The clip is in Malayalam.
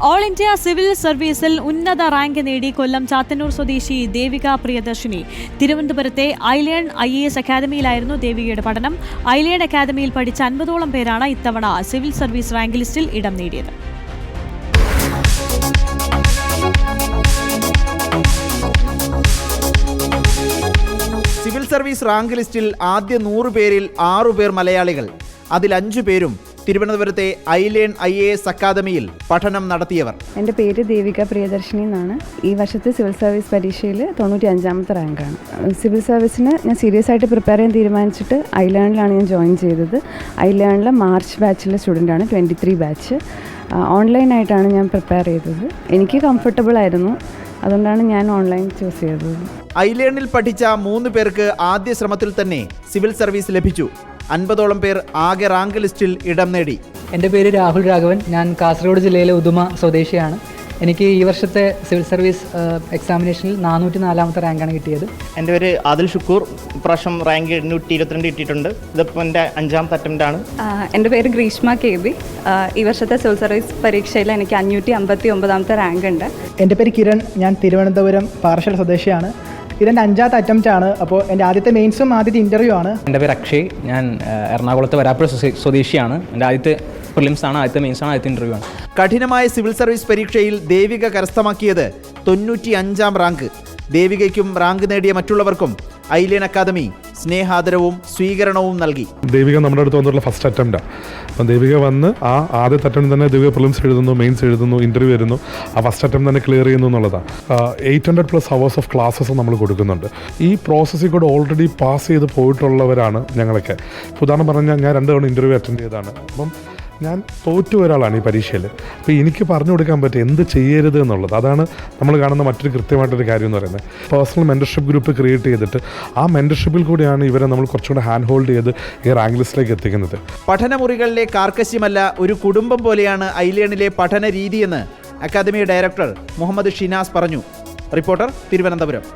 ഓൾ ഇന്ത്യ സിവിൽ സർവീസിൽ ഉന്നത റാങ്ക് നേടി കൊല്ലം ചാത്തന്നൂർ സ്വദേശി ദേവിക പ്രിയദർശിനി. തിരുവനന്തപുരത്തെ ഐലേൺ IAS അക്കാദമിയിലായിരുന്നു ദേവികയുടെ പഠനം. ഐലേൺ അക്കാദമിയിൽ പഠിച്ച 50ഓളം പേരാണ് ഇത്തവണ സിവിൽ സർവീസ് റാങ്ക് ലിസ്റ്റിൽ ഇടം നേടിയത്. സിവിൽ സർവീസ് റാങ്ക് ലിസ്റ്റിൽ ആദ്യ 100 പേരിൽ 6 പേർ മലയാളികൾ. അതിൽ 5 പേരും തിരുവനന്തപുരത്തെ ഐലേൺ IAS അക്കാദമിയിൽ പഠനം നടത്തിയവർ. എൻ്റെ പേര് ദേവിക പ്രിയദർശിനി എന്നാണ്. ഈ വർഷത്തെ സിവിൽ സർവീസ് പരീക്ഷയിൽ 95ാമത്തെ റാങ്കാണ്. സിവിൽ സർവീസിന് ഞാൻ സീരിയസ് ആയിട്ട് പ്രിപ്പയർ ചെയ്യാൻ തീരുമാനിച്ചിട്ട് ഐലേണിലാണ് ഞാൻ ജോയിൻ ചെയ്തത്. ഐലേണിലെ മാർച്ച് ബാച്ചിലെ സ്റ്റുഡൻ്റാണ്, 23 ബാച്ച്. ഓൺലൈനായിട്ടാണ് ഞാൻ പ്രിപ്പയർ ചെയ്തത്. എനിക്ക് കംഫർട്ടബിൾ ആയിരുന്നു, അതുകൊണ്ടാണ് ഞാൻ ഓൺലൈൻ ചൂസ് ചെയ്തത്. ഐലേണിൽ പഠിച്ച 3 പേർക്ക് ആദ്യ ശ്രമത്തിൽ തന്നെ സിവിൽ സർവീസ് ലഭിച്ചു. 50ഓളം പേർ ആകെ റാങ്ക് ലിസ്റ്റിൽ ഇടം നേടി. എൻ്റെ പേര് രാഹുൽ രാഘവൻ. ഞാൻ കാസർഗോഡ് ജില്ലയിലെ ഉദുമ സ്വദേശിയാണ്. എനിക്ക് ഈ വർഷത്തെ സിവിൽ സർവീസ് എക്സാമിനേഷനിൽ 404ാമത്തെ റാങ്കാണ് കിട്ടിയത്. എൻ്റെ പേര് ആദിൽ ഷുക്കൂർ. ഇപ്രാവശ്യം റാങ്ക് 822 കിട്ടിയിട്ടുണ്ട്. ഇതിപ്പോൾ എൻ്റെ 5ാമത്തെ അറ്റംപ്റ്റാണ്. എൻ്റെ പേര് ഗ്രീഷ്മ KB. ഈ വർഷത്തെ സിവിൽ സർവീസ് പരീക്ഷയിൽ എനിക്ക് 559ാമത്തെ റാങ്ക് ഉണ്ട്. എൻ്റെ പേര് കിരൺ. ഞാൻ തിരുവനന്തപുരം പാറശാല സ്വദേശിയാണ്. ഇതെൻ്റെ 5ാമത്തെ അറ്റംപ്റ്റ് ആണ്. അപ്പോൾ എൻ്റെ ആദ്യത്തെ മെയിൻസും ആദ്യത്തെ ഇൻ്റർവ്യൂ ആണ്. എൻ്റെ പേര് അക്ഷയ്. ഞാൻ എറണാകുളത്ത് വരാപ്പുഴ സ്വദേശിയാണ്. എൻ്റെ ആദ്യത്തെ പ്രിലിംസ് ആണ്, ആദ്യത്തെ മെയിൻസ് ആണ്, ആദ്യത്തെ ഇൻ്റർവ്യൂ ആണ്. കഠിനമായ സിവിൽ സർവീസ് പരീക്ഷയിൽ ദേവിക കരസ്ഥമാക്കിയത് 95ാം റാങ്ക്. ദേവികയ്ക്കും റാങ്ക് നേടിയ മറ്റുള്ളവർക്കും ഐലേൺ അക്കാദമി സ്നേഹാദരവും സ്വീകരണവും നൽകി. ദേവിക നമ്മുടെ അടുത്ത് വന്നിട്ടുള്ള ഫസ്റ്റ് അറ്റംപ്റ്റാണ്. അപ്പം ദേവിക വന്ന് ആ ആദ്യത്തെ അറ്റംപ്റ്റ് തന്നെ ദേവിക പ്രിലിംസ് എഴുതുന്നു, മെയിൻസ് എഴുതുന്നു, ഇൻ്റർവ്യൂ വരുന്നു. ആ ഫസ്റ്റ് അറ്റംപ്റ്റ് തന്നെ ക്ലിയർ ചെയ്യുന്നു എന്നുള്ളതാണ്. 800+ ഹവേഴ്സ് ഓഫ് ക്ലാസ്സസ് നമ്മൾ കൊടുക്കുന്നുണ്ട്. ഈ പ്രോസസ്സിൽ കൂടെ ഓൾറെഡി പാസ് ചെയ്ത് പോയിട്ടുള്ളവരാണ് ഞങ്ങളൊക്കെ. ഉദാഹരണം പറഞ്ഞാൽ ഞാൻ 2 തവണ ഇൻ്റർവ്യൂ അറ്റൻഡ് ചെയ്തതാണ്. അപ്പം ഞാൻ തോറ്റ ഒരാളാണ് ഈ പരീക്ഷയിൽ. അപ്പോൾ എനിക്ക് പറഞ്ഞു കൊടുക്കാൻ പറ്റും എന്ത് ചെയ്യരുത് എന്നുള്ളത്. അതാണ് നമ്മൾ കാണുന്ന മറ്റൊരു കൃത്യമായിട്ടൊരു കാര്യം എന്ന് പറയുന്നത്. പേഴ്സണൽ മെൻറ്റർഷിപ്പ് ഗ്രൂപ്പ് ക്രിയേറ്റ് ചെയ്തിട്ട് ആ മെൻറ്റർഷിപ്പിൽ കൂടിയാണ് ഇവരെ നമ്മൾ കുറച്ചുകൂടെ ഹാൻഡ് ഹോൾഡ് ചെയ്ത് ഈ റാങ്ക് ലിസ്റ്റിലേക്ക് എത്തിക്കുന്നത്. പഠനമുറികളിലെ കാർക്കശ്യമല്ല, ഒരു കുടുംബം പോലെയാണ് ഐലേണിലെ പഠന രീതിയെന്ന് അക്കാദമി ഡയറക്ടർ മുഹമ്മദ് ഷിനാസ് പറഞ്ഞു. റിപ്പോർട്ടർ, തിരുവനന്തപുരം.